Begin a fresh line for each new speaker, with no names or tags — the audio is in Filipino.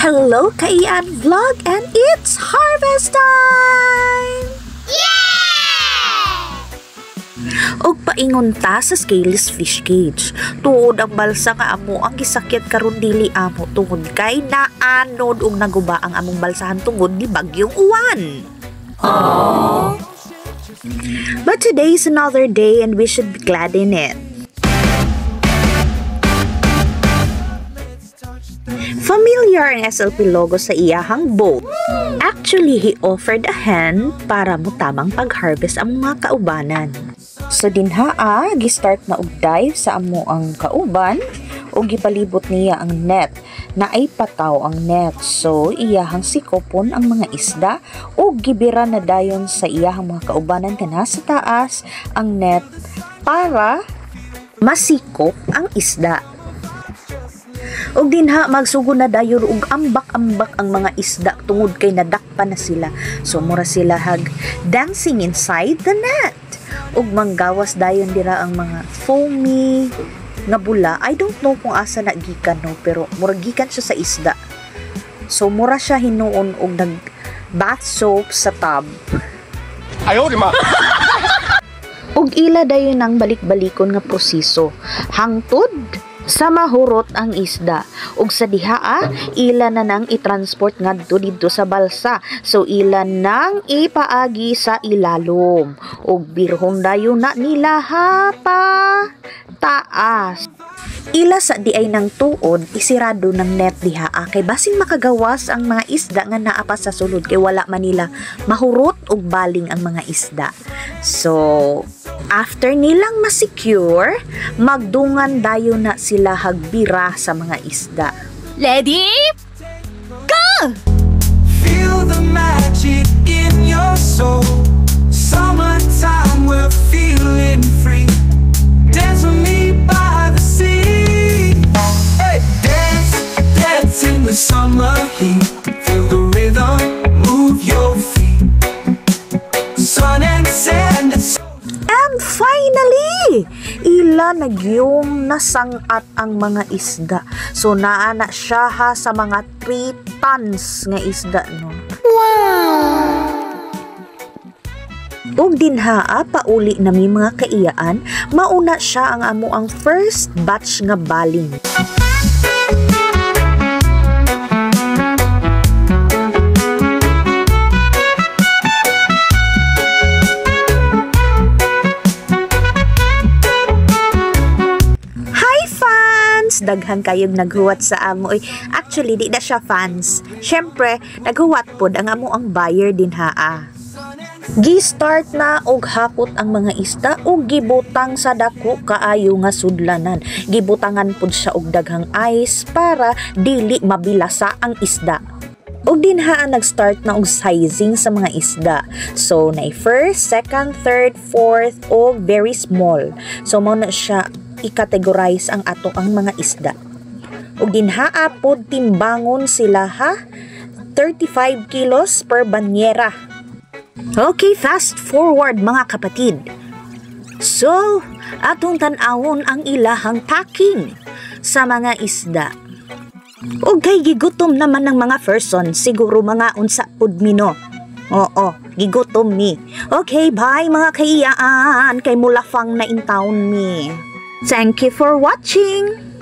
Hello, Kaian Vlog, and it's harvest time! Og paingon ta sa scaleless fish cage. Tuod ang balsa ka amo ang gisakit karon dili amo tungod kay naanod og naguba ang among balsahan tungod ni bagyong uwan. Aww. But today is another day and we should be glad in it. Familiar ang SLP logo sa iyahang boat. Actually, he offered a hand para mo tamang pag-harvest ang mga kaubanan. So dinhaa, gistart na og dive sa amo ang kauban o gipalibot niya ang net na ay pataw ang net. So iyahang sikopon ang mga isda o gibira na dayon sa iyahang mga kaubanan ka nasa taas ang net para masikop ang isda. Og dinha magsugo na dayon og ambak-ambak ang mga isda tungod kay nadakpa na sila. So mura sila hag dancing inside the net. Og manggawas dayon dira ang mga foamy nga bula. I don't know kung asa na gikan no, pero mura gikan siya sa isda. So mura siya hinuon og nag bath soap sa tub.
Ayaw di ma.
Og ila dayon ang balik-balikon nga proseso hangtod sa mahurot ang isda. Ug sa dihaa, ila na nang i-transport ngadto didto sa balsa. So ila nang ipaagi sa ilalom. Ug birhon dayon na nila pa taas. Ila sa di ay nang tuod, isirado ng net diha kay basin makagawas ang mga isda nga naa pa sa sulod kay wala man nila mahurot og baling ang mga isda. So after nilang ma-secure, magdungan dayon na sila hagbira sa mga isda.
Ready? Go!
Feel the magic in your soul. Summertime, we're feeling free. Dance with me by the sea. Hey, dance, dance in the summer heat. Feel the rhythm, move your feet. Sun and sand and
And finally, ila nagyong nasangat ang mga isda. So naana siya ha sa mga 3 tons nga isda no. Wow! Og dinhaa pauli na mi mga kaiyaan, mauna siya ang amo ang first batch nga baling. Daghan kayong naghuwat sa amo. Actually, di na siya fans. Syempre, naghuwat pod ang amo ang buyer din haa. Gi-start na og hakot ang mga isda og gibutang sa dako kaayo nga sudlanan. Gibutangan pod siya og daghang ice para dili mabilasa ang isda. Og dinha nag-start na og sizing sa mga isda. So, na first, second, third, fourth, og very small. So, mao na siya i-categorize ang ato ang mga isda. Ug dinhaa pod timbangon sila ha 35 kilos per banyera. Okay, fast forward mga kapatid. So, atong tan-awon ang ilahang packing sa mga isda. Ug kay gigutom naman ng mga person, siguro mga unsa pud mino. Oo, gigutom mi. Okay, bye mga kaiyaan, kay mulafang na in town mi. Thank you for watching!